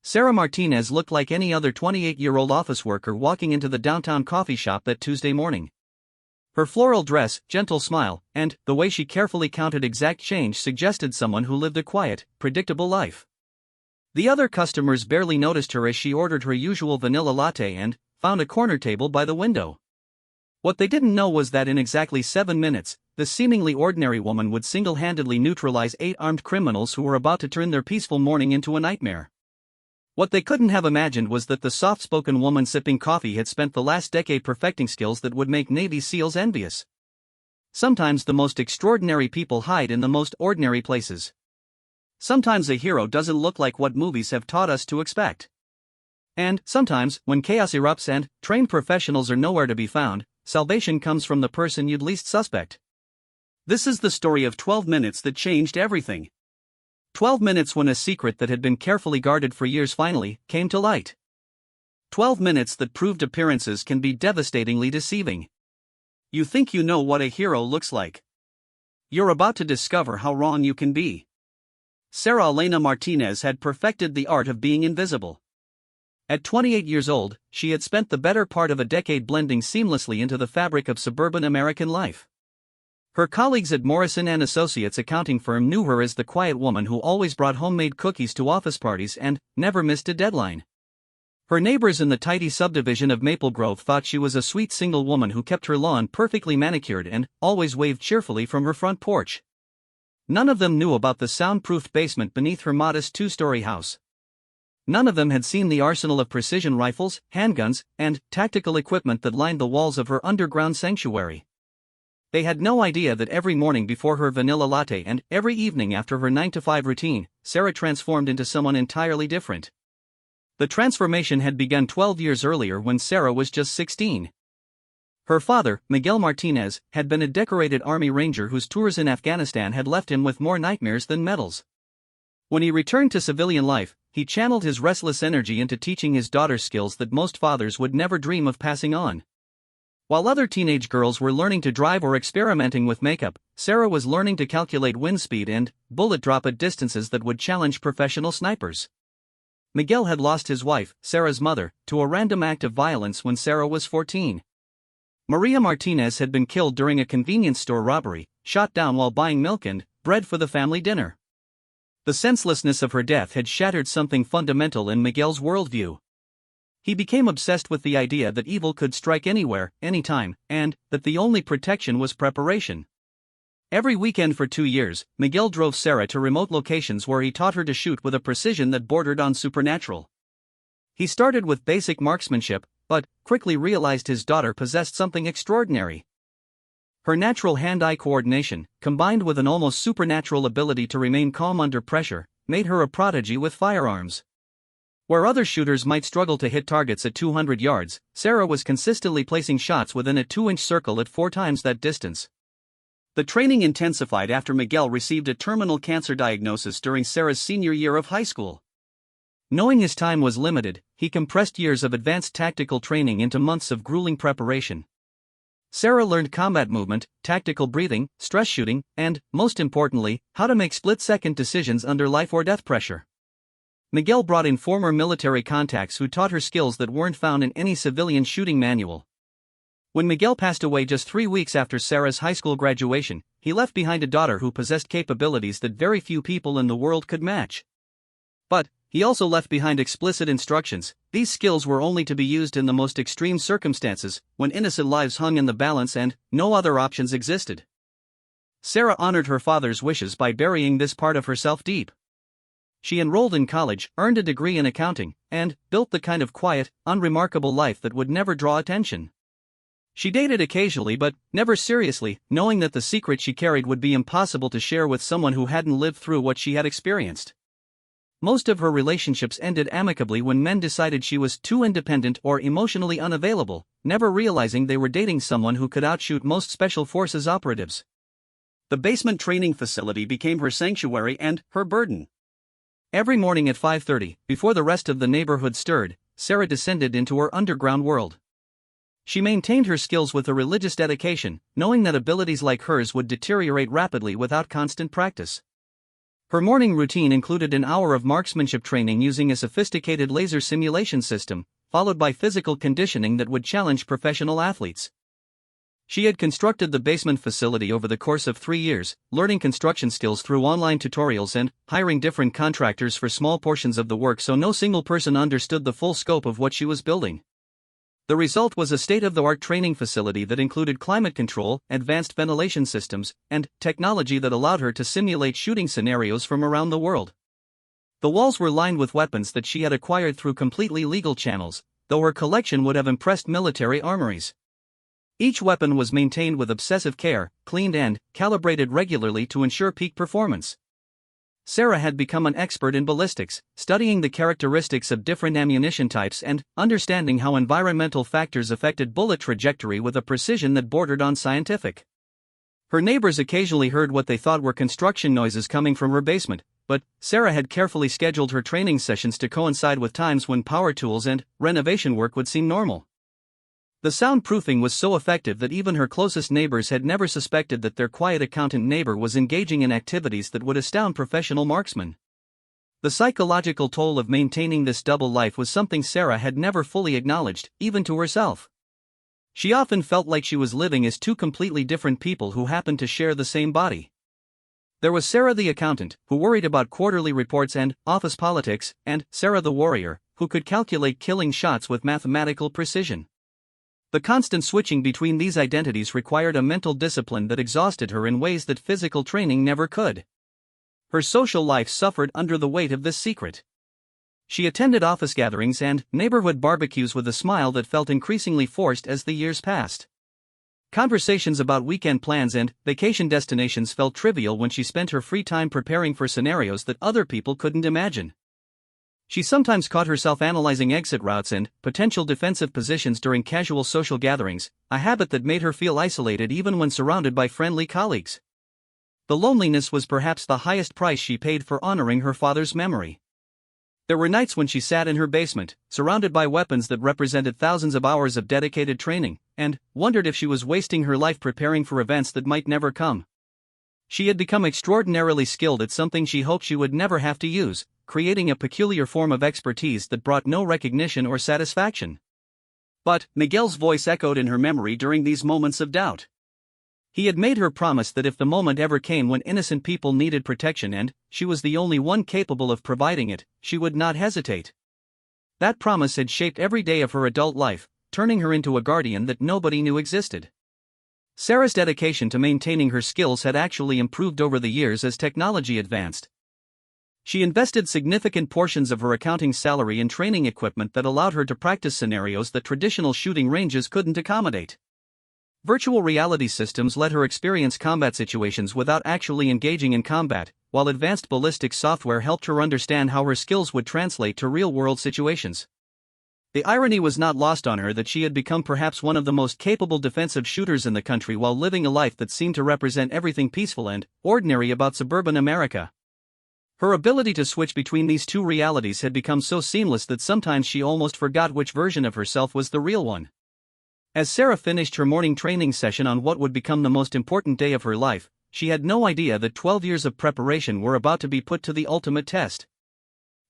Sarah Martinez looked like any other 28-year-old office worker walking into the downtown coffee shop that Tuesday morning. Her floral dress, gentle smile, and the way she carefully counted exact change suggested someone who lived a quiet, predictable life. The other customers barely noticed her as she ordered her usual vanilla latte and found a corner table by the window. What they didn't know was that in exactly 7 minutes, the seemingly ordinary woman would single-handedly neutralize 8 armed criminals who were about to turn their peaceful morning into a nightmare. What they couldn't have imagined was that the soft-spoken woman sipping coffee had spent the last decade perfecting skills that would make Navy SEALs envious. Sometimes the most extraordinary people hide in the most ordinary places. Sometimes a hero doesn't look like what movies have taught us to expect. And sometimes, when chaos erupts and trained professionals are nowhere to be found, salvation comes from the person you'd least suspect. This is the story of 12 minutes that changed everything. 12 minutes when a secret that had been carefully guarded for years finally came to light. 12 minutes that proved appearances can be devastatingly deceiving. You think you know what a hero looks like. You're about to discover how wrong you can be. Sarah Elena Martinez had perfected the art of being invisible. At 28 years old, she had spent the better part of a decade blending seamlessly into the fabric of suburban American life. Her colleagues at Morrison & Associates accounting firm knew her as the quiet woman who always brought homemade cookies to office parties and never missed a deadline. Her neighbors in the tidy subdivision of Maple Grove thought she was a sweet single woman who kept her lawn perfectly manicured and always waved cheerfully from her front porch. None of them knew about the soundproofed basement beneath her modest 2-story house. None of them had seen the arsenal of precision rifles, handguns, and tactical equipment that lined the walls of her underground sanctuary. They had no idea that every morning before her vanilla latte and every evening after her 9-to-5 routine, Sarah transformed into someone entirely different. The transformation had begun 12 years earlier when Sarah was just 16. Her father, Miguel Martinez, had been a decorated Army Ranger whose tours in Afghanistan had left him with more nightmares than medals. When he returned to civilian life, he channeled his restless energy into teaching his daughter skills that most fathers would never dream of passing on. While other teenage girls were learning to drive or experimenting with makeup, Sarah was learning to calculate wind speed and bullet drop at distances that would challenge professional snipers. Miguel had lost his wife, Sarah's mother, to a random act of violence when Sarah was 14. Maria Martinez had been killed during a convenience store robbery, shot down while buying milk and bread for the family dinner. The senselessness of her death had shattered something fundamental in Miguel's worldview. He became obsessed with the idea that evil could strike anywhere, anytime, and that the only protection was preparation. Every weekend for 2 years, Miguel drove Sarah to remote locations where he taught her to shoot with a precision that bordered on supernatural. He started with basic marksmanship, but quickly realized his daughter possessed something extraordinary. Her natural hand-eye coordination, combined with an almost supernatural ability to remain calm under pressure, made her a prodigy with firearms. Where other shooters might struggle to hit targets at 200 yards, Sarah was consistently placing shots within a 2-inch circle at 4 times that distance. The training intensified after Miguel received a terminal cancer diagnosis during Sarah's senior year of high school. Knowing his time was limited, he compressed years of advanced tactical training into months of grueling preparation. Sarah learned combat movement, tactical breathing, stress shooting, and, most importantly, how to make split-second decisions under life-or-death pressure. Miguel brought in former military contacts who taught her skills that weren't found in any civilian shooting manual. When Miguel passed away just 3 weeks after Sarah's high school graduation, he left behind a daughter who possessed capabilities that very few people in the world could match. But he also left behind explicit instructions. These skills were only to be used in the most extreme circumstances, when innocent lives hung in the balance and no other options existed. Sarah honored her father's wishes by burying this part of herself deep. She enrolled in college, earned a degree in accounting, and built the kind of quiet, unremarkable life that would never draw attention. She dated occasionally but never seriously, knowing that the secret she carried would be impossible to share with someone who hadn't lived through what she had experienced. Most of her relationships ended amicably when men decided she was too independent or emotionally unavailable, never realizing they were dating someone who could outshoot most special forces operatives. The basement training facility became her sanctuary and her burden. Every morning at 5:30, before the rest of the neighborhood stirred, Sarah descended into her underground world. She maintained her skills with a religious dedication, knowing that abilities like hers would deteriorate rapidly without constant practice. Her morning routine included an hour of marksmanship training using a sophisticated laser simulation system, followed by physical conditioning that would challenge professional athletes. She had constructed the basement facility over the course of 3 years, learning construction skills through online tutorials and hiring different contractors for small portions of the work so no single person understood the full scope of what she was building. The result was a state-of-the-art training facility that included climate control, advanced ventilation systems, and technology that allowed her to simulate shooting scenarios from around the world. The walls were lined with weapons that she had acquired through completely legal channels, though her collection would have impressed military armories. Each weapon was maintained with obsessive care, cleaned and calibrated regularly to ensure peak performance. Sarah had become an expert in ballistics, studying the characteristics of different ammunition types and understanding how environmental factors affected bullet trajectory with a precision that bordered on scientific. Her neighbors occasionally heard what they thought were construction noises coming from her basement, but Sarah had carefully scheduled her training sessions to coincide with times when power tools and renovation work would seem normal. The soundproofing was so effective that even her closest neighbors had never suspected that their quiet accountant neighbor was engaging in activities that would astound professional marksmen. The psychological toll of maintaining this double life was something Sarah had never fully acknowledged, even to herself. She often felt like she was living as two completely different people who happened to share the same body. There was Sarah the accountant, who worried about quarterly reports and office politics, and Sarah the warrior, who could calculate killing shots with mathematical precision. The constant switching between these identities required a mental discipline that exhausted her in ways that physical training never could. Her social life suffered under the weight of this secret. She attended office gatherings and neighborhood barbecues with a smile that felt increasingly forced as the years passed. Conversations about weekend plans and vacation destinations felt trivial when she spent her free time preparing for scenarios that other people couldn't imagine. She sometimes caught herself analyzing exit routes and potential defensive positions during casual social gatherings, a habit that made her feel isolated even when surrounded by friendly colleagues. The loneliness was perhaps the highest price she paid for honoring her father's memory. There were nights when she sat in her basement, surrounded by weapons that represented thousands of hours of dedicated training, and wondered if she was wasting her life preparing for events that might never come. She had become extraordinarily skilled at something she hoped she would never have to use, creating a peculiar form of expertise that brought no recognition or satisfaction. But Miguel's voice echoed in her memory during these moments of doubt. He had made her promise that if the moment ever came when innocent people needed protection and she was the only one capable of providing it, she would not hesitate. That promise had shaped every day of her adult life, turning her into a guardian that nobody knew existed. Sarah's dedication to maintaining her skills had actually improved over the years as technology advanced. She invested significant portions of her accounting salary in training equipment that allowed her to practice scenarios that traditional shooting ranges couldn't accommodate. Virtual reality systems let her experience combat situations without actually engaging in combat, while advanced ballistics software helped her understand how her skills would translate to real-world situations. The irony was not lost on her that she had become perhaps one of the most capable defensive shooters in the country while living a life that seemed to represent everything peaceful and ordinary about suburban America. Her ability to switch between these two realities had become so seamless that sometimes she almost forgot which version of herself was the real one. As Sarah finished her morning training session on what would become the most important day of her life, she had no idea that 12 years of preparation were about to be put to the ultimate test.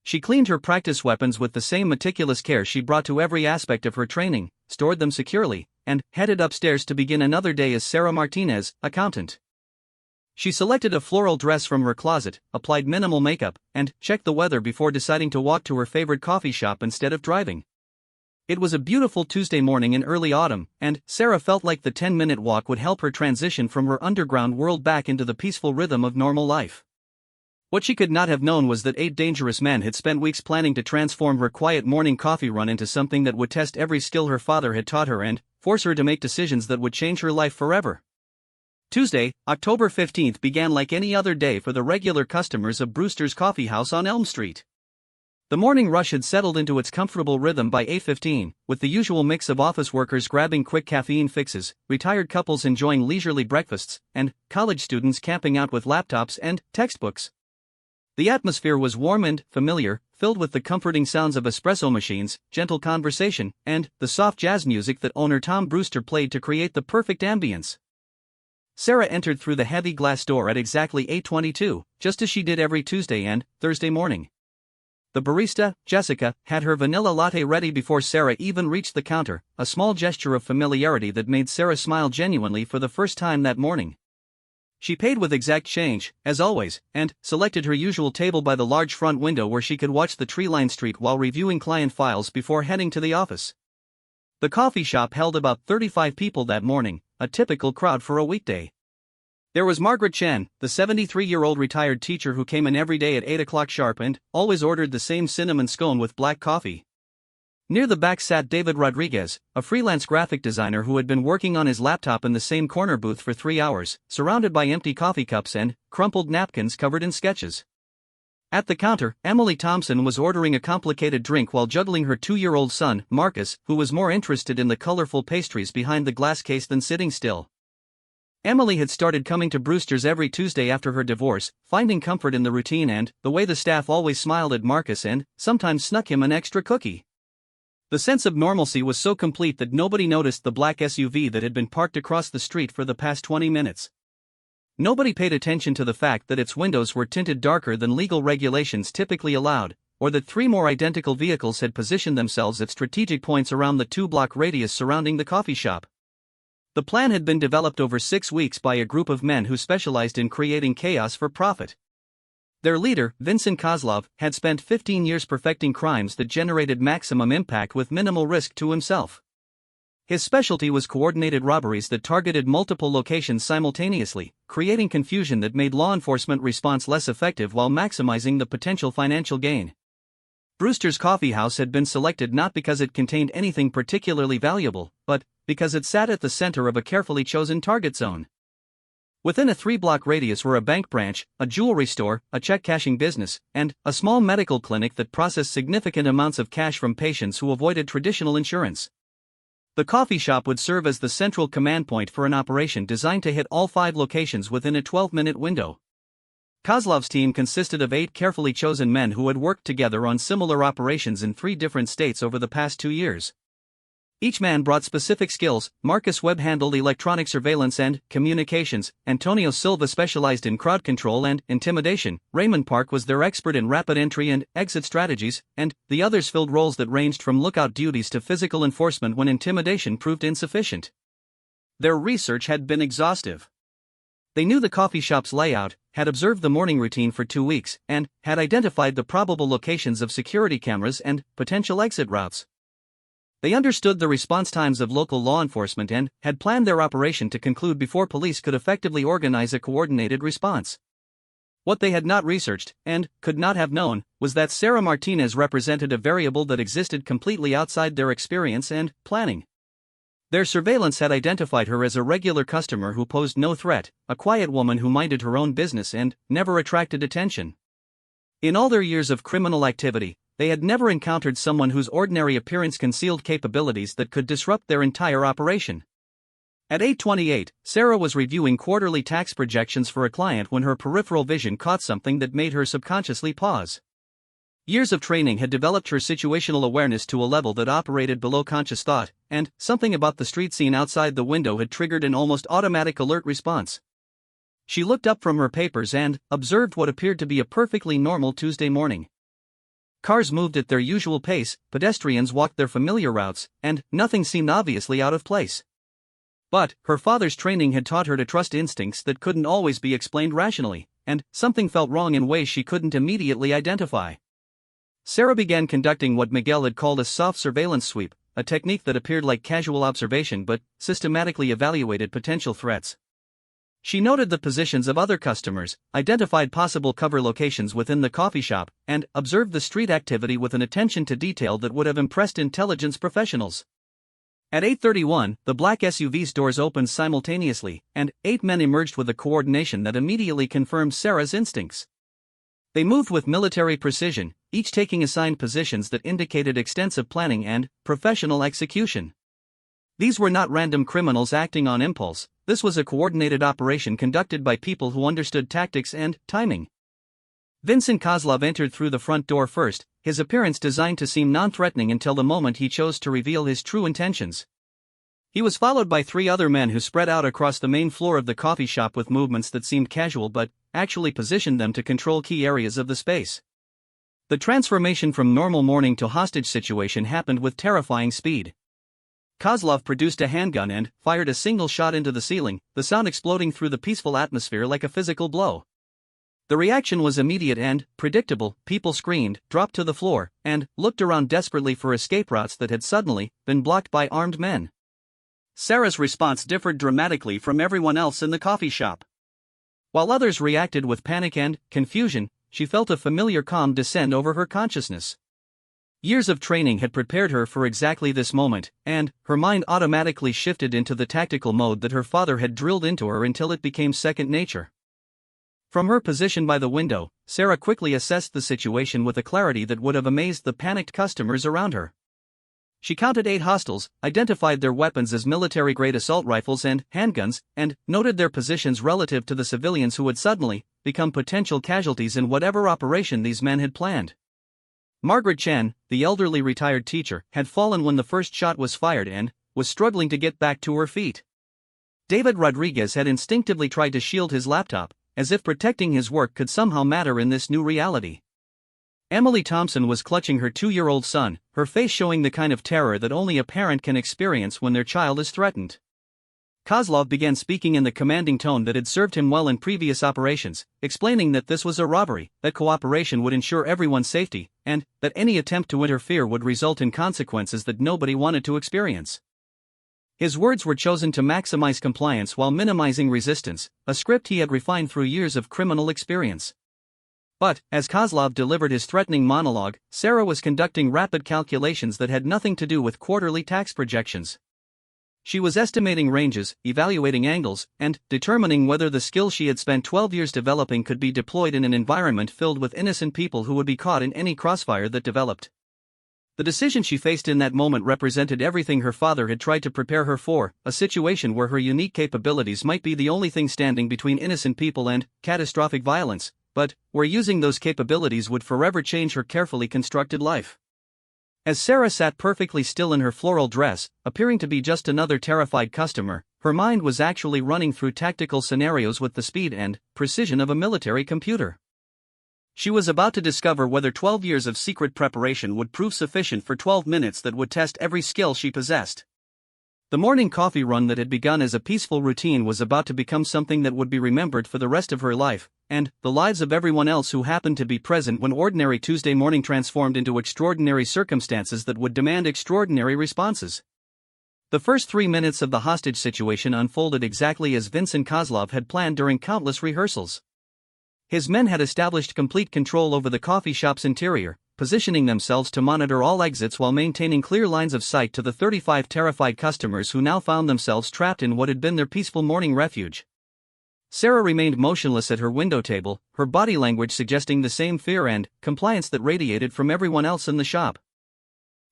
She cleaned her practice weapons with the same meticulous care she brought to every aspect of her training, stored them securely, and headed upstairs to begin another day as Sarah Martinez, accountant. She selected a floral dress from her closet, applied minimal makeup, and checked the weather before deciding to walk to her favorite coffee shop instead of driving. It was a beautiful Tuesday morning in early autumn, and Sarah felt like the 10-minute walk would help her transition from her underground world back into the peaceful rhythm of normal life. What she could not have known was that 8 dangerous men had spent weeks planning to transform her quiet morning coffee run into something that would test every skill her father had taught her and force her to make decisions that would change her life forever. Tuesday, October 15th began like any other day for the regular customers of Brewster's Coffee House on Elm Street. The morning rush had settled into its comfortable rhythm by 8:15, with the usual mix of office workers grabbing quick caffeine fixes, retired couples enjoying leisurely breakfasts, and college students camping out with laptops and textbooks. The atmosphere was warm and familiar, filled with the comforting sounds of espresso machines, gentle conversation, and the soft jazz music that owner Tom Brewster played to create the perfect ambience. Sarah entered through the heavy glass door at exactly 8:22, just as she did every Tuesday and Thursday morning. The barista, Jessica, had her vanilla latte ready before Sarah even reached the counter, a small gesture of familiarity that made Sarah smile genuinely for the first time that morning. She paid with exact change, as always, and selected her usual table by the large front window where she could watch the tree-lined street while reviewing client files before heading to the office. The coffee shop held about 35 people that morning, a typical crowd for a weekday. There was Margaret Chen, the 73-year-old retired teacher who came in every day at 8 o'clock sharp and always ordered the same cinnamon scone with black coffee. Near the back sat David Rodriguez, a freelance graphic designer who had been working on his laptop in the same corner booth for 3 hours, surrounded by empty coffee cups and crumpled napkins covered in sketches. At the counter, Emily Thompson was ordering a complicated drink while juggling her 2-year-old son, Marcus, who was more interested in the colorful pastries behind the glass case than sitting still. Emily had started coming to Brewster's every Tuesday after her divorce, finding comfort in the routine and the way the staff always smiled at Marcus and sometimes snuck him an extra cookie. The sense of normalcy was so complete that nobody noticed the black SUV that had been parked across the street for the past 20 minutes. Nobody paid attention to the fact that its windows were tinted darker than legal regulations typically allowed, or that 3 more identical vehicles had positioned themselves at strategic points around the 2-block radius surrounding the coffee shop. The plan had been developed over 6 weeks by a group of men who specialized in creating chaos for profit. Their leader, Vincent Kozlov, had spent 15 years perfecting crimes that generated maximum impact with minimal risk to himself. His specialty was coordinated robberies that targeted multiple locations simultaneously, creating confusion that made law enforcement response less effective while maximizing the potential financial gain. Brewster's Coffee House had been selected not because it contained anything particularly valuable, but because it sat at the center of a carefully chosen target zone. Within a 3-block radius were a bank branch, a jewelry store, a check-cashing business, and a small medical clinic that processed significant amounts of cash from patients who avoided traditional insurance. The coffee shop would serve as the central command point for an operation designed to hit all 5 locations within a 12-minute window. Kozlov's team consisted of 8 carefully chosen men who had worked together on similar operations in 3 different states over the past 2 years. Each man brought specific skills. Marcus Webb handled electronic surveillance and communications, Antonio Silva specialized in crowd control and intimidation, Raymond Park was their expert in rapid entry and exit strategies, and the others filled roles that ranged from lookout duties to physical enforcement when intimidation proved insufficient. Their research had been exhaustive. They knew the coffee shop's layout, had observed the morning routine for 2 weeks, and had identified the probable locations of security cameras and potential exit routes. They understood the response times of local law enforcement and had planned their operation to conclude before police could effectively organize a coordinated response. What they had not researched, and could not have known, was that Sarah Martinez represented a variable that existed completely outside their experience and planning. Their surveillance had identified her as a regular customer who posed no threat, a quiet woman who minded her own business and never attracted attention. In all their years of criminal activity, they had never encountered someone whose ordinary appearance concealed capabilities that could disrupt their entire operation. At 8:28, Sarah was reviewing quarterly tax projections for a client when her peripheral vision caught something that made her subconsciously pause. Years of training had developed her situational awareness to a level that operated below conscious thought, and something about the street scene outside the window had triggered an almost automatic alert response. She looked up from her papers and observed what appeared to be a perfectly normal Tuesday morning. Cars moved at their usual pace, pedestrians walked their familiar routes, and nothing seemed obviously out of place. But her father's training had taught her to trust instincts that couldn't always be explained rationally, and something felt wrong in ways she couldn't immediately identify. Sarah began conducting what Miguel had called a soft surveillance sweep, a technique that appeared like casual observation but systematically evaluated potential threats. She noted the positions of other customers, identified possible cover locations within the coffee shop, and observed the street activity with an attention to detail that would have impressed intelligence professionals. At 8:31, the black SUV's doors opened simultaneously, and 8 men emerged with a coordination that immediately confirmed Sarah's instincts. They moved with military precision, each taking assigned positions that indicated extensive planning and professional execution. These were not random criminals acting on impulse. This was a coordinated operation conducted by people who understood tactics and timing. Vincent Kozlov entered through the front door first, his appearance designed to seem non-threatening until the moment he chose to reveal his true intentions. He was followed by 3 other men who spread out across the main floor of the coffee shop with movements that seemed casual but actually positioned them to control key areas of the space. The transformation from normal morning to hostage situation happened with terrifying speed. Kozlov produced a handgun and fired a single shot into the ceiling, the sound exploding through the peaceful atmosphere like a physical blow. The reaction was immediate and predictable. People screamed, dropped to the floor, and looked around desperately for escape routes that had suddenly been blocked by armed men. Sarah's response differed dramatically from everyone else in the coffee shop. While others reacted with panic and confusion, she felt a familiar calm descend over her consciousness. Years of training had prepared her for exactly this moment, and her mind automatically shifted into the tactical mode that her father had drilled into her until it became second nature. From her position by the window, Sarah quickly assessed the situation with a clarity that would have amazed the panicked customers around her. She counted 8 hostiles, identified their weapons as military-grade assault rifles and handguns, and noted their positions relative to the civilians who had suddenly become potential casualties in whatever operation these men had planned. Margaret Chen, the elderly retired teacher, had fallen when the first shot was fired and was struggling to get back to her feet. David Rodriguez had instinctively tried to shield his laptop, as if protecting his work could somehow matter in this new reality. Emily Thompson was clutching her 2-year-old son, her face showing the kind of terror that only a parent can experience when their child is threatened. Kozlov began speaking in the commanding tone that had served him well in previous operations, explaining that this was a robbery, that cooperation would ensure everyone's safety, and that any attempt to interfere would result in consequences that nobody wanted to experience. His words were chosen to maximize compliance while minimizing resistance, a script he had refined through years of criminal experience. But, as Kozlov delivered his threatening monologue, Sarah was conducting rapid calculations that had nothing to do with quarterly tax projections. She was estimating ranges, evaluating angles, and determining whether the skills she had spent 12 years developing could be deployed in an environment filled with innocent people who would be caught in any crossfire that developed. The decision she faced in that moment represented everything her father had tried to prepare her for, a situation where her unique capabilities might be the only thing standing between innocent people and catastrophic violence, but where using those capabilities would forever change her carefully constructed life. As Sarah sat perfectly still in her floral dress, appearing to be just another terrified customer, her mind was actually running through tactical scenarios with the speed and precision of a military computer. She was about to discover whether 12 years of secret preparation would prove sufficient for 12 minutes that would test every skill she possessed. The morning coffee run that had begun as a peaceful routine was about to become something that would be remembered for the rest of her life, and the lives of everyone else who happened to be present when ordinary Tuesday morning transformed into extraordinary circumstances that would demand extraordinary responses. The first 3 minutes of the hostage situation unfolded exactly as Vincent Kozlov had planned during countless rehearsals. His men had established complete control over the coffee shop's interior, positioning themselves to monitor all exits while maintaining clear lines of sight to the 35 terrified customers who now found themselves trapped in what had been their peaceful morning refuge. Sarah remained motionless at her window table, her body language suggesting the same fear and compliance that radiated from everyone else in the shop.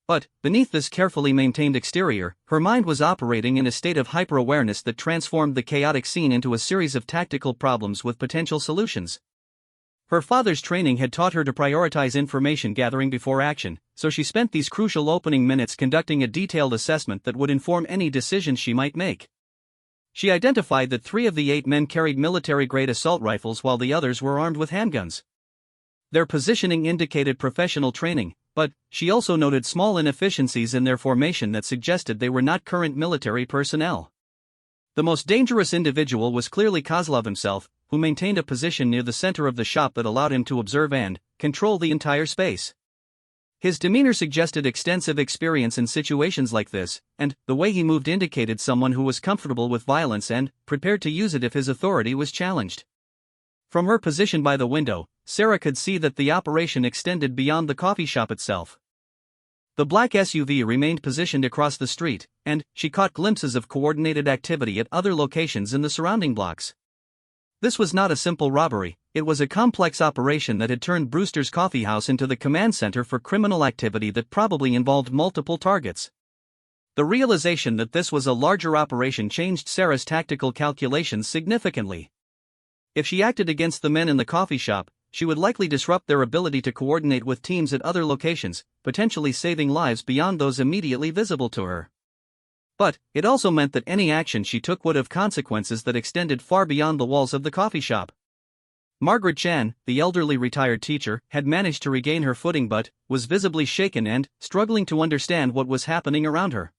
But, beneath this carefully maintained exterior, her mind was operating in a state of hyper-awareness that transformed the chaotic scene into a series of tactical problems with potential solutions. Her father's training had taught her to prioritize information gathering before action, so she spent these crucial opening minutes conducting a detailed assessment that would inform any decisions she might make. She identified that 3 of the 8 men carried military-grade assault rifles while the others were armed with handguns. Their positioning indicated professional training, but she also noted small inefficiencies in their formation that suggested they were not current military personnel. The most dangerous individual was clearly Kozlov himself, who maintained a position near the center of the shop that allowed him to observe and control the entire space. His demeanor suggested extensive experience in situations like this, and the way he moved indicated someone who was comfortable with violence and prepared to use it if his authority was challenged. From her position by the window, Sarah could see that the operation extended beyond the coffee shop itself. The black SUV remained positioned across the street, and she caught glimpses of coordinated activity at other locations in the surrounding blocks. This was not a simple robbery, it was a complex operation that had turned Brewster's Coffee House into the command center for criminal activity that probably involved multiple targets. The realization that this was a larger operation changed Sarah's tactical calculations significantly. If she acted against the men in the coffee shop, she would likely disrupt their ability to coordinate with teams at other locations, potentially saving lives beyond those immediately visible to her. But it also meant that any action she took would have consequences that extended far beyond the walls of the coffee shop. Margaret Chan, the elderly retired teacher, had managed to regain her footing but was visibly shaken and struggling to understand what was happening around her.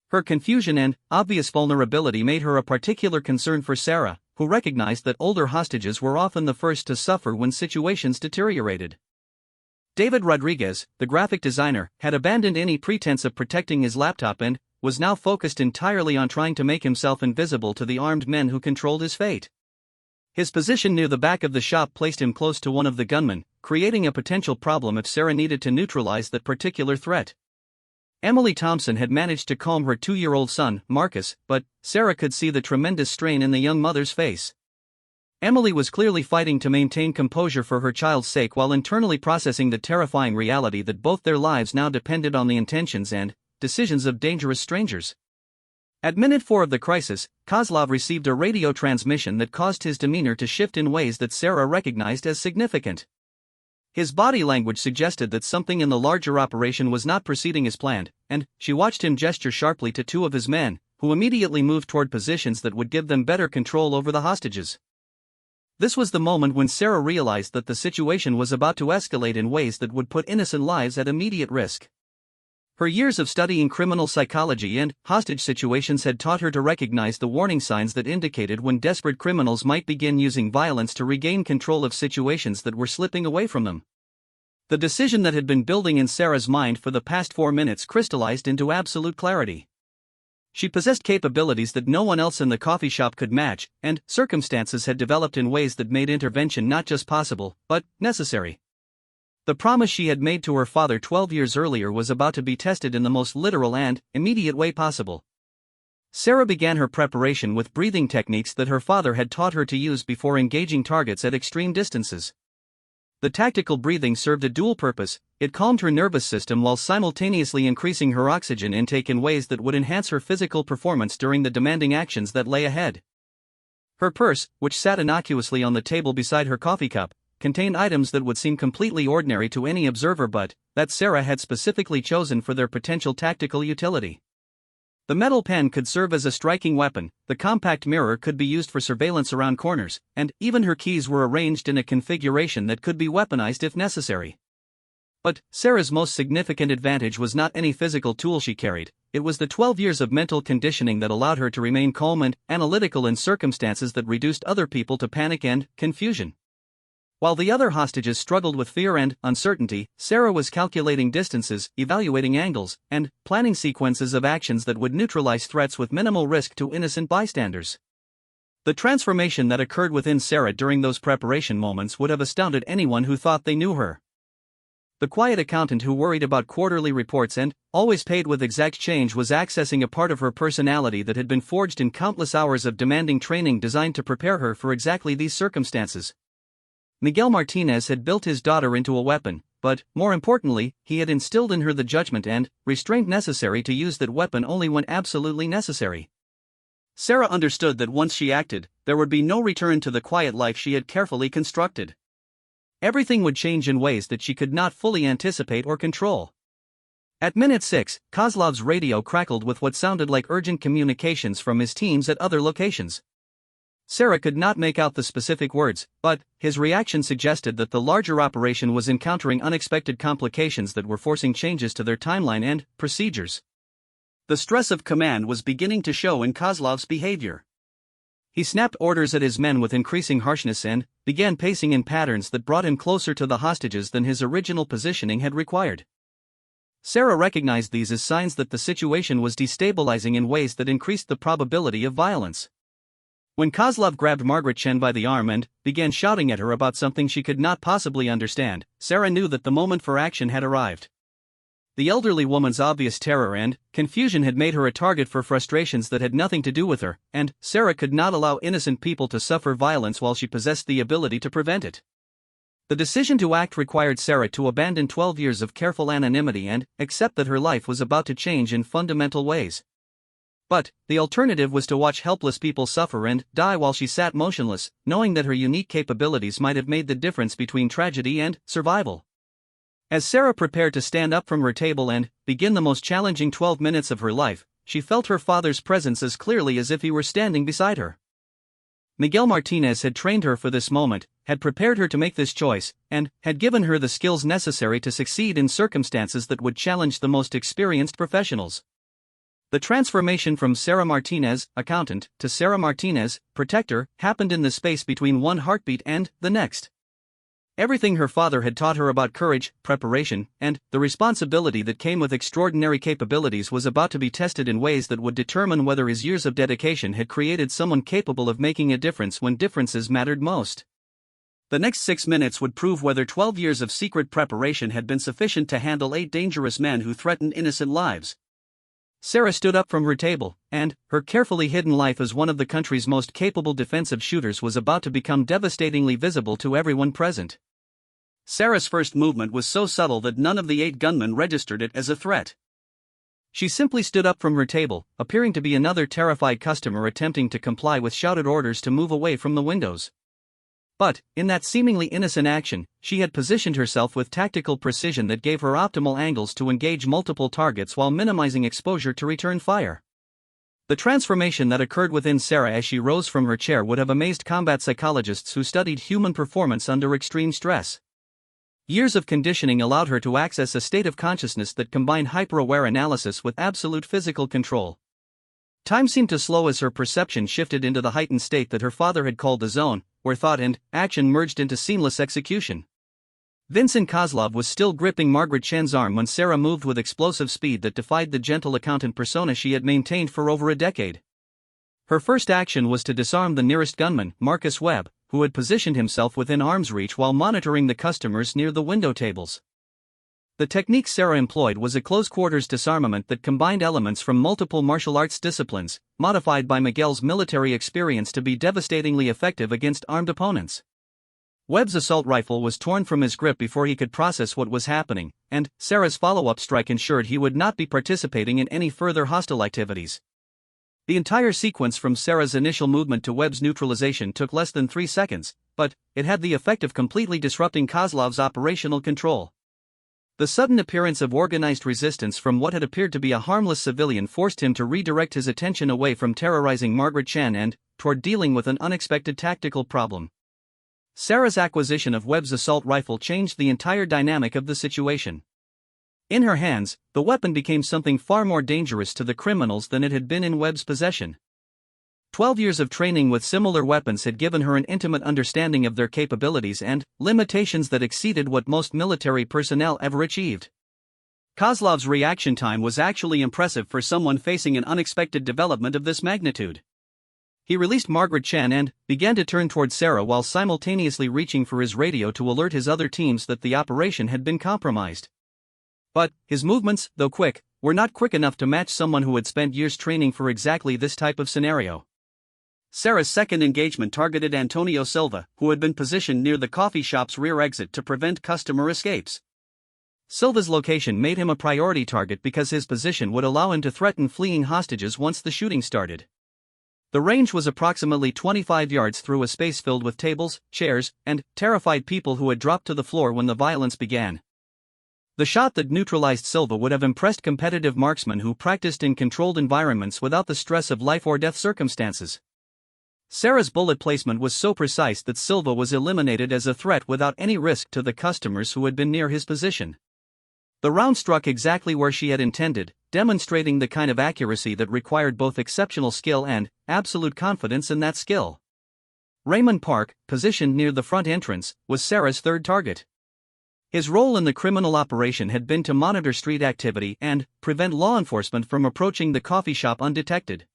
Her confusion and obvious vulnerability made her a particular concern for Sarah, who recognized that older hostages were often the first to suffer when situations deteriorated. David Rodriguez, the graphic designer, had abandoned any pretense of protecting his laptop and was now focused entirely on trying to make himself invisible to the armed men who controlled his fate. His position near the back of the shop placed him close to one of the gunmen, creating a potential problem if Sarah needed to neutralize that particular threat. Emily Thompson had managed to calm her 2-year-old son, Marcus, but Sarah could see the tremendous strain in the young mother's face. Emily was clearly fighting to maintain composure for her child's sake while internally processing the terrifying reality that both their lives now depended on the intentions and decisions of dangerous strangers. At minute 4 of the crisis, Kozlov received a radio transmission that caused his demeanor to shift in ways that Sarah recognized as significant. His body language suggested that something in the larger operation was not proceeding as planned, and she watched him gesture sharply to 2 of his men, who immediately moved toward positions that would give them better control over the hostages. This was the moment when Sarah realized that the situation was about to escalate in ways that would put innocent lives at immediate risk. Her years of studying criminal psychology and hostage situations had taught her to recognize the warning signs that indicated when desperate criminals might begin using violence to regain control of situations that were slipping away from them. The decision that had been building in Sarah's mind for the past 4 minutes crystallized into absolute clarity. She possessed capabilities that no one else in the coffee shop could match, and circumstances had developed in ways that made intervention not just possible, but necessary. The promise she had made to her father 12 years earlier was about to be tested in the most literal and immediate way possible. Sarah began her preparation with breathing techniques that her father had taught her to use before engaging targets at extreme distances. The tactical breathing served a dual purpose: it calmed her nervous system while simultaneously increasing her oxygen intake in ways that would enhance her physical performance during the demanding actions that lay ahead. Her purse, which sat innocuously on the table beside her coffee cup, contained items that would seem completely ordinary to any observer but that Sarah had specifically chosen for their potential tactical utility. The metal pen could serve as a striking weapon, the compact mirror could be used for surveillance around corners, and even her keys were arranged in a configuration that could be weaponized if necessary. But Sarah's most significant advantage was not any physical tool she carried, it was the 12 years of mental conditioning that allowed her to remain calm and analytical in circumstances that reduced other people to panic and confusion. While the other hostages struggled with fear and uncertainty, Sarah was calculating distances, evaluating angles, and planning sequences of actions that would neutralize threats with minimal risk to innocent bystanders. The transformation that occurred within Sarah during those preparation moments would have astounded anyone who thought they knew her. The quiet accountant who worried about quarterly reports and always paid with exact change was accessing a part of her personality that had been forged in countless hours of demanding training designed to prepare her for exactly these circumstances. Miguel Martinez had built his daughter into a weapon, but, more importantly, he had instilled in her the judgment and restraint necessary to use that weapon only when absolutely necessary. Sarah understood that once she acted, there would be no return to the quiet life she had carefully constructed. Everything would change in ways that she could not fully anticipate or control. At minute 6, Kozlov's radio crackled with what sounded like urgent communications from his teams at other locations. Sarah could not make out the specific words, but his reaction suggested that the larger operation was encountering unexpected complications that were forcing changes to their timeline and procedures. The stress of command was beginning to show in Kozlov's behavior. He snapped orders at his men with increasing harshness and began pacing in patterns that brought him closer to the hostages than his original positioning had required. Sarah recognized these as signs that the situation was destabilizing in ways that increased the probability of violence. When Kozlov grabbed Margaret Chen by the arm and began shouting at her about something she could not possibly understand, Sarah knew that the moment for action had arrived. The elderly woman's obvious terror and confusion had made her a target for frustrations that had nothing to do with her, and Sarah could not allow innocent people to suffer violence while she possessed the ability to prevent it. The decision to act required Sarah to abandon 12 years of careful anonymity and accept that her life was about to change in fundamental ways. But the alternative was to watch helpless people suffer and die while she sat motionless, knowing that her unique capabilities might have made the difference between tragedy and survival. As Sarah prepared to stand up from her table and begin the most challenging 12 minutes of her life, she felt her father's presence as clearly as if he were standing beside her. Miguel Martinez had trained her for this moment, had prepared her to make this choice, and had given her the skills necessary to succeed in circumstances that would challenge the most experienced professionals. The transformation from Sarah Martinez, accountant, to Sarah Martinez, protector, happened in the space between one heartbeat and the next. Everything her father had taught her about courage, preparation, and the responsibility that came with extraordinary capabilities was about to be tested in ways that would determine whether his years of dedication had created someone capable of making a difference when differences mattered most. The next 6 minutes would prove whether 12 years of secret preparation had been sufficient to handle 8 dangerous men who threatened innocent lives. Sarah stood up from her table, and her carefully hidden life as one of the country's most capable defensive shooters was about to become devastatingly visible to everyone present. Sarah's first movement was so subtle that none of the 8 gunmen registered it as a threat. She simply stood up from her table, appearing to be another terrified customer attempting to comply with shouted orders to move away from the windows. But, in that seemingly innocent action, she had positioned herself with tactical precision that gave her optimal angles to engage multiple targets while minimizing exposure to return fire. The transformation that occurred within Sarah as she rose from her chair would have amazed combat psychologists who studied human performance under extreme stress. Years of conditioning allowed her to access a state of consciousness that combined hyper-aware analysis with absolute physical control. Time seemed to slow as her perception shifted into the heightened state that her father had called the zone, where thought and action merged into seamless execution. Vincent Kozlov was still gripping Margaret Chen's arm when Sarah moved with explosive speed that defied the gentle accountant persona she had maintained for over a decade. Her first action was to disarm the nearest gunman, Marcus Webb, who had positioned himself within arm's reach while monitoring the customers near the window tables. The technique Sarah employed was a close-quarters disarmament that combined elements from multiple martial arts disciplines, modified by Miguel's military experience to be devastatingly effective against armed opponents. Webb's assault rifle was torn from his grip before he could process what was happening, and Sarah's follow-up strike ensured he would not be participating in any further hostile activities. The entire sequence from Sarah's initial movement to Webb's neutralization took less than 3 seconds, but it had the effect of completely disrupting Kozlov's operational control. The sudden appearance of organized resistance from what had appeared to be a harmless civilian forced him to redirect his attention away from terrorizing Margaret Chen and toward dealing with an unexpected tactical problem. Sarah's acquisition of Webb's assault rifle changed the entire dynamic of the situation. In her hands, the weapon became something far more dangerous to the criminals than it had been in Webb's possession. 12 years of training with similar weapons had given her an intimate understanding of their capabilities and limitations that exceeded what most military personnel ever achieved. Kozlov's reaction time was actually impressive for someone facing an unexpected development of this magnitude. He released Margaret Chen and began to turn toward Sarah while simultaneously reaching for his radio to alert his other teams that the operation had been compromised. But his movements, though quick, were not quick enough to match someone who had spent years training for exactly this type of scenario. Sarah's second engagement targeted Antonio Silva, who had been positioned near the coffee shop's rear exit to prevent customer escapes. Silva's location made him a priority target because his position would allow him to threaten fleeing hostages once the shooting started. The range was approximately 25 yards through a space filled with tables, chairs, and terrified people who had dropped to the floor when the violence began. The shot that neutralized Silva would have impressed competitive marksmen who practiced in controlled environments without the stress of life-or-death circumstances. Sarah's bullet placement was so precise that Silva was eliminated as a threat without any risk to the customers who had been near his position. The round struck exactly where she had intended, demonstrating the kind of accuracy that required both exceptional skill and absolute confidence in that skill. Raymond Park, positioned near the front entrance, was Sarah's third target. His role in the criminal operation had been to monitor street activity and prevent law enforcement from approaching the coffee shop undetected.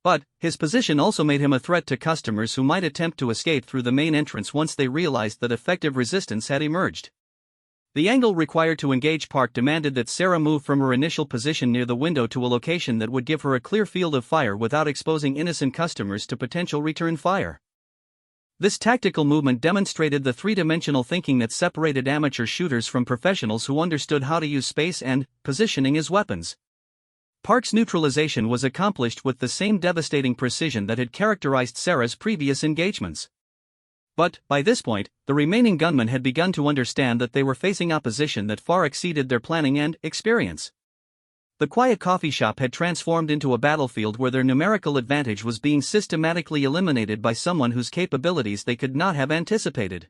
But his position also made him a threat to customers who might attempt to escape through the main entrance once they realized that effective resistance had emerged. The angle required to engage Park demanded that Sarah move from her initial position near the window to a location that would give her a clear field of fire without exposing innocent customers to potential return fire. This tactical movement demonstrated the three-dimensional thinking that separated amateur shooters from professionals who understood how to use space and positioning as weapons. Park's neutralization was accomplished with the same devastating precision that had characterized Sarah's previous engagements. But, by this point, the remaining gunmen had begun to understand that they were facing opposition that far exceeded their planning and experience. The quiet coffee shop had transformed into a battlefield where their numerical advantage was being systematically eliminated by someone whose capabilities they could not have anticipated.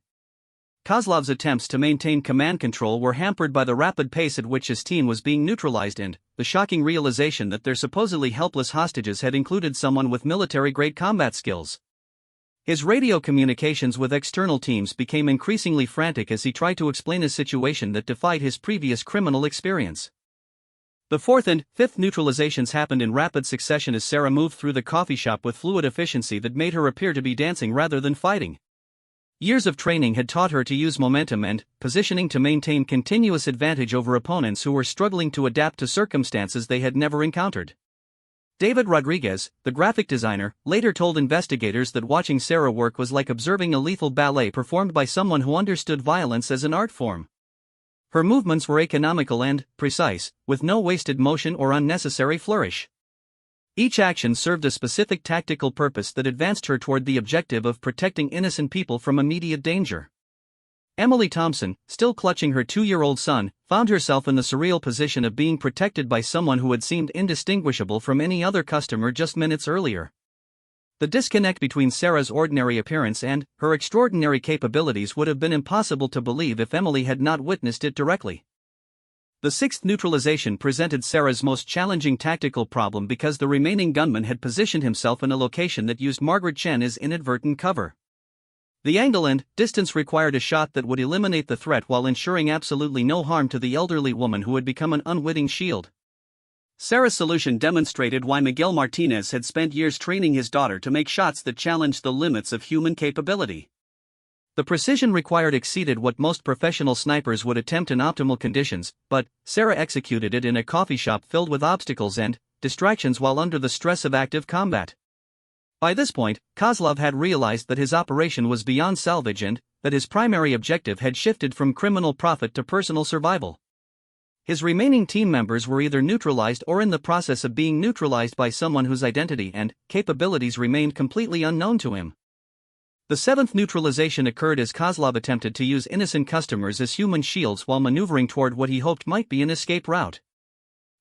Kozlov's attempts to maintain command control were hampered by the rapid pace at which his team was being neutralized and the shocking realization that their supposedly helpless hostages had included someone with military-grade combat skills. His radio communications with external teams became increasingly frantic as he tried to explain a situation that defied his previous criminal experience. The fourth and fifth neutralizations happened in rapid succession as Sarah moved through the coffee shop with fluid efficiency that made her appear to be dancing rather than fighting. Years of training had taught her to use momentum and positioning to maintain continuous advantage over opponents who were struggling to adapt to circumstances they had never encountered. David Rodriguez, the graphic designer, later told investigators that watching Sarah work was like observing a lethal ballet performed by someone who understood violence as an art form. Her movements were economical and precise, with no wasted motion or unnecessary flourish. Each action served a specific tactical purpose that advanced her toward the objective of protecting innocent people from immediate danger. Emily Thompson, still clutching her 2-year-old son, found herself in the surreal position of being protected by someone who had seemed indistinguishable from any other customer just minutes earlier. The disconnect between Sarah's ordinary appearance and her extraordinary capabilities would have been impossible to believe if Emily had not witnessed it directly. The sixth neutralization presented Sarah's most challenging tactical problem because the remaining gunman had positioned himself in a location that used Margaret Chen as inadvertent cover. The angle and distance required a shot that would eliminate the threat while ensuring absolutely no harm to the elderly woman who had become an unwitting shield. Sarah's solution demonstrated why Miguel Martinez had spent years training his daughter to make shots that challenged the limits of human capability. The precision required exceeded what most professional snipers would attempt in optimal conditions, but Sarah executed it in a coffee shop filled with obstacles and distractions while under the stress of active combat. By this point, Kozlov had realized that his operation was beyond salvage and that his primary objective had shifted from criminal profit to personal survival. His remaining team members were either neutralized or in the process of being neutralized by someone whose identity and capabilities remained completely unknown to him. The seventh neutralization occurred as Kozlov attempted to use innocent customers as human shields while maneuvering toward what he hoped might be an escape route.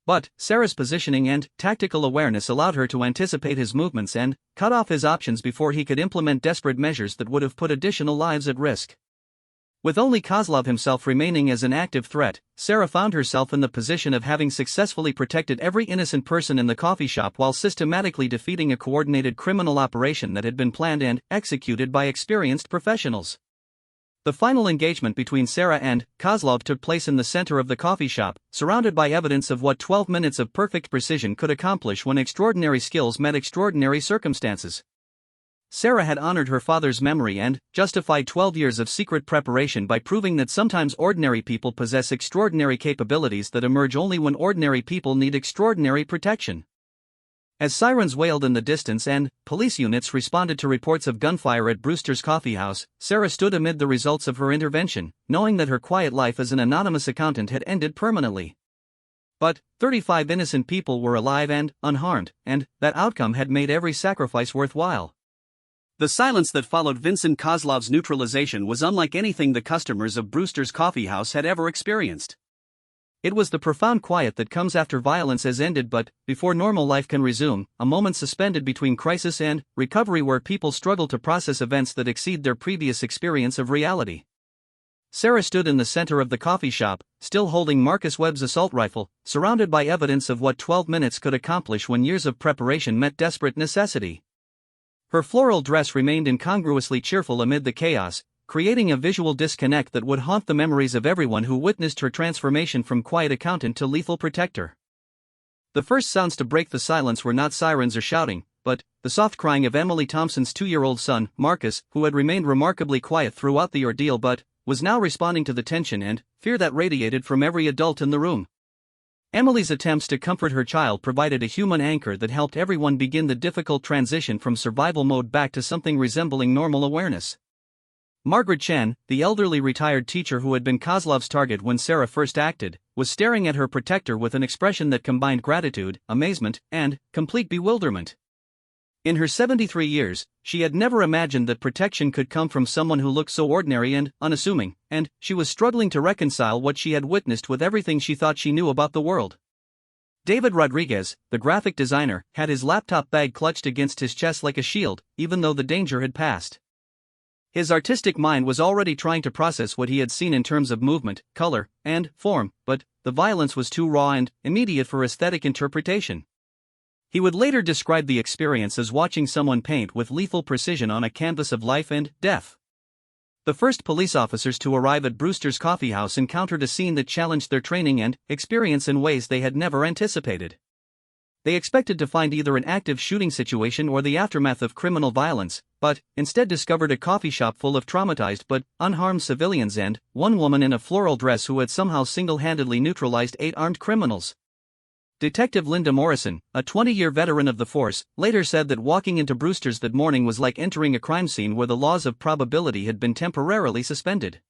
But Sarah's positioning and tactical awareness allowed her to anticipate his movements and cut off his options before he could implement desperate measures that would have put additional lives at risk. With only Kozlov himself remaining as an active threat, Sarah found herself in the position of having successfully protected every innocent person in the coffee shop while systematically defeating a coordinated criminal operation that had been planned and executed by experienced professionals. The final engagement between Sarah and Kozlov took place in the center of the coffee shop, surrounded by evidence of what 12 minutes of perfect precision could accomplish when extraordinary skills met extraordinary circumstances. Sarah had honored her father's memory and justified 12 years of secret preparation by proving that sometimes ordinary people possess extraordinary capabilities that emerge only when ordinary people need extraordinary protection. As sirens wailed in the distance and police units responded to reports of gunfire at Brewster's Coffee House, Sarah stood amid the results of her intervention, knowing that her quiet life as an anonymous accountant had ended permanently. But 35 innocent people were alive and unharmed, and that outcome had made every sacrifice worthwhile. The silence that followed Vincent Kozlov's neutralization was unlike anything the customers of Brewster's Coffee House had ever experienced. It was the profound quiet that comes after violence has ended but before normal life can resume, a moment suspended between crisis and recovery where people struggle to process events that exceed their previous experience of reality. Sarah stood in the center of the coffee shop, still holding Marcus Webb's assault rifle, surrounded by evidence of what 12 minutes could accomplish when years of preparation met desperate necessity. Her floral dress remained incongruously cheerful amid the chaos, creating a visual disconnect that would haunt the memories of everyone who witnessed her transformation from quiet accountant to lethal protector. The first sounds to break the silence were not sirens or shouting, but the soft crying of Emily Thompson's 2-year-old son, Marcus, who had remained remarkably quiet throughout the ordeal but was now responding to the tension and fear that radiated from every adult in the room. Emily's attempts to comfort her child provided a human anchor that helped everyone begin the difficult transition from survival mode back to something resembling normal awareness. Margaret Chen, the elderly retired teacher who had been Kozlov's target when Sarah first acted, was staring at her protector with an expression that combined gratitude, amazement, and complete bewilderment. In her 73 years, she had never imagined that protection could come from someone who looked so ordinary and unassuming, and she was struggling to reconcile what she had witnessed with everything she thought she knew about the world. David Rodriguez, the graphic designer, had his laptop bag clutched against his chest like a shield, even though the danger had passed. His artistic mind was already trying to process what he had seen in terms of movement, color, and form, but the violence was too raw and immediate for aesthetic interpretation. He would later describe the experience as watching someone paint with lethal precision on a canvas of life and death. The first police officers to arrive at Brewster's Coffee House encountered a scene that challenged their training and experience in ways they had never anticipated. They expected to find either an active shooting situation or the aftermath of criminal violence, but instead discovered a coffee shop full of traumatized but unharmed civilians and one woman in a floral dress who had somehow single-handedly neutralized 8 armed criminals. Detective Linda Morrison, a 20-year veteran of the force, later said that walking into Brewster's that morning was like entering a crime scene where the laws of probability had been temporarily suspended.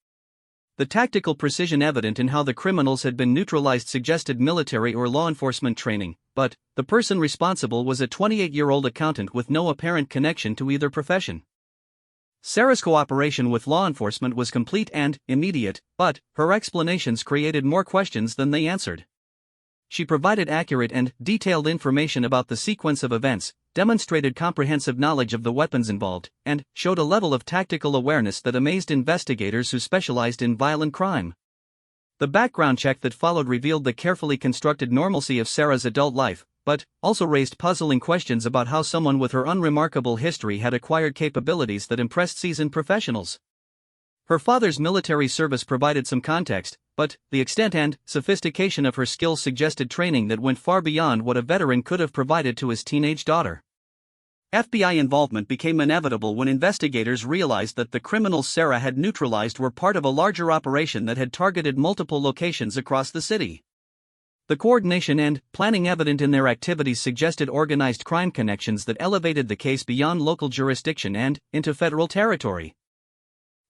The tactical precision evident in how the criminals had been neutralized suggested military or law enforcement training, but the person responsible was a 28-year-old accountant with no apparent connection to either profession. Sarah's cooperation with law enforcement was complete and immediate, but her explanations created more questions than they answered. She provided accurate and detailed information about the sequence of events, demonstrated comprehensive knowledge of the weapons involved, and showed a level of tactical awareness that amazed investigators who specialized in violent crime. The background check that followed revealed the carefully constructed normalcy of Sarah's adult life, but also raised puzzling questions about how someone with her unremarkable history had acquired capabilities that impressed seasoned professionals. Her father's military service provided some context, but the extent and sophistication of her skills suggested training that went far beyond what a veteran could have provided to his teenage daughter. FBI involvement became inevitable when investigators realized that the criminals Sarah had neutralized were part of a larger operation that had targeted multiple locations across the city. The coordination and planning evident in their activities suggested organized crime connections that elevated the case beyond local jurisdiction and into federal territory.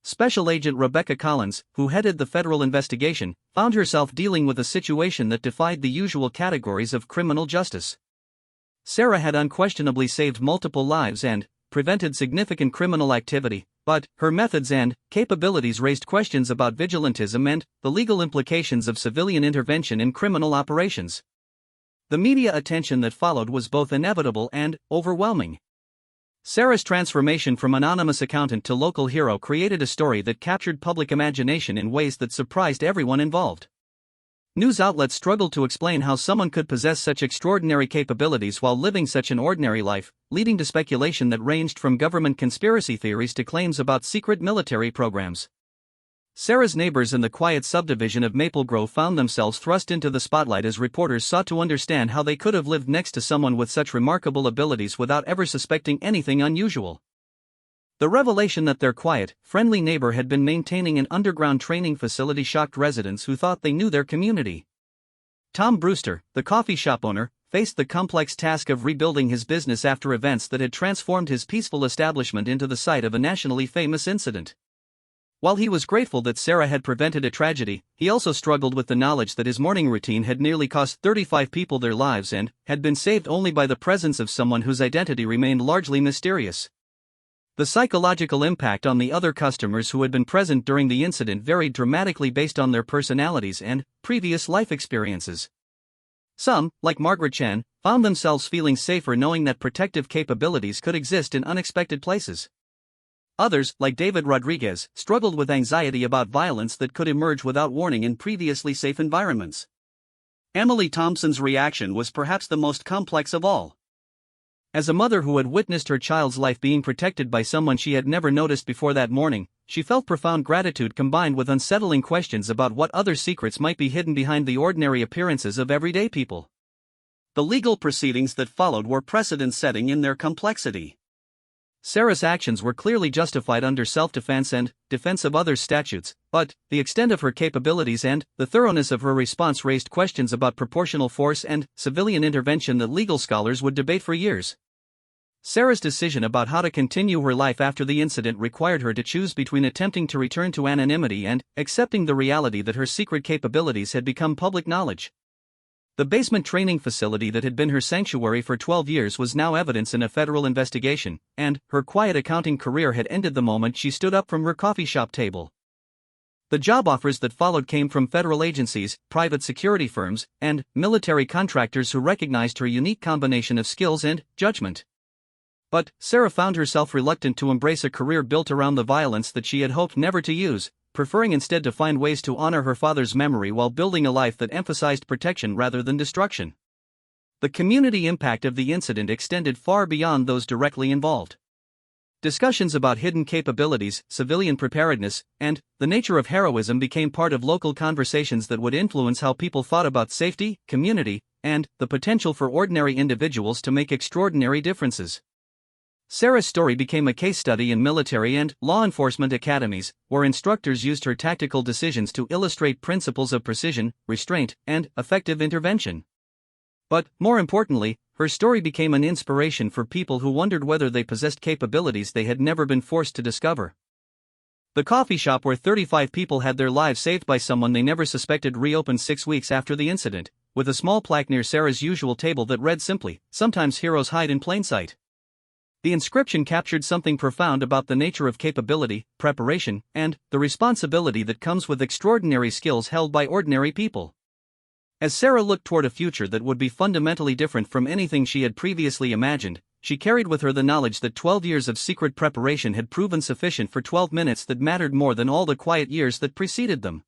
Special Agent Rebecca Collins, who headed the federal investigation, found herself dealing with a situation that defied the usual categories of criminal justice. Sarah had unquestionably saved multiple lives and prevented significant criminal activity, but her methods and capabilities raised questions about vigilantism and the legal implications of civilian intervention in criminal operations. The media attention that followed was both inevitable and overwhelming. Sarah's transformation from anonymous accountant to local hero created a story that captured public imagination in ways that surprised everyone involved. News outlets struggled to explain how someone could possess such extraordinary capabilities while living such an ordinary life, leading to speculation that ranged from government conspiracy theories to claims about secret military programs. Sarah's neighbors in the quiet subdivision of Maple Grove found themselves thrust into the spotlight as reporters sought to understand how they could have lived next to someone with such remarkable abilities without ever suspecting anything unusual. The revelation that their quiet, friendly neighbor had been maintaining an underground training facility shocked residents who thought they knew their community. Tom Brewster, the coffee shop owner, faced the complex task of rebuilding his business after events that had transformed his peaceful establishment into the site of a nationally famous incident. While he was grateful that Sarah had prevented a tragedy, he also struggled with the knowledge that his morning routine had nearly cost 35 people their lives and had been saved only by the presence of someone whose identity remained largely mysterious. The psychological impact on the other customers who had been present during the incident varied dramatically based on their personalities and previous life experiences. Some, like Margaret Chen, found themselves feeling safer knowing that protective capabilities could exist in unexpected places. Others, like David Rodriguez, struggled with anxiety about violence that could emerge without warning in previously safe environments. Emily Thompson's reaction was perhaps the most complex of all. As a mother who had witnessed her child's life being protected by someone she had never noticed before that morning, she felt profound gratitude combined with unsettling questions about what other secrets might be hidden behind the ordinary appearances of everyday people. The legal proceedings that followed were precedent-setting in their complexity. Sarah's actions were clearly justified under self-defense and defense of others statutes, but the extent of her capabilities and the thoroughness of her response raised questions about proportional force and civilian intervention that legal scholars would debate for years. Sarah's decision about how to continue her life after the incident required her to choose between attempting to return to anonymity and accepting the reality that her secret capabilities had become public knowledge. The basement training facility that had been her sanctuary for 12 years was now evidence in a federal investigation, and her quiet accounting career had ended the moment she stood up from her coffee shop table. The job offers that followed came from federal agencies, private security firms, and military contractors who recognized her unique combination of skills and judgment. But Sarah found herself reluctant to embrace a career built around the violence that she had hoped never to use, preferring instead to find ways to honor her father's memory while building a life that emphasized protection rather than destruction. The community impact of the incident extended far beyond those directly involved. Discussions about hidden capabilities, civilian preparedness, and the nature of heroism became part of local conversations that would influence how people thought about safety, community, and the potential for ordinary individuals to make extraordinary differences. Sarah's story became a case study in military and law enforcement academies, where instructors used her tactical decisions to illustrate principles of precision, restraint, and effective intervention. But, more importantly, her story became an inspiration for people who wondered whether they possessed capabilities they had never been forced to discover. The coffee shop where 35 people had their lives saved by someone they never suspected reopened 6 weeks after the incident, with a small plaque near Sarah's usual table that read simply, "Sometimes heroes hide in plain sight." The inscription captured something profound about the nature of capability, preparation, and the responsibility that comes with extraordinary skills held by ordinary people. As Sarah looked toward a future that would be fundamentally different from anything she had previously imagined, she carried with her the knowledge that 12 years of secret preparation had proven sufficient for 12 minutes that mattered more than all the quiet years that preceded them.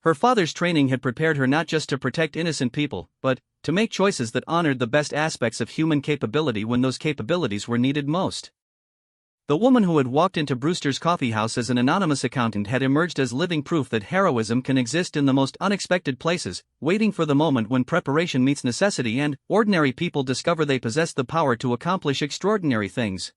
Her father's training had prepared her not just to protect innocent people, but to make choices that honored the best aspects of human capability when those capabilities were needed most. The woman who had walked into Brewster's coffee house as an anonymous accountant had emerged as living proof that heroism can exist in the most unexpected places, waiting for the moment when preparation meets necessity and ordinary people discover they possess the power to accomplish extraordinary things.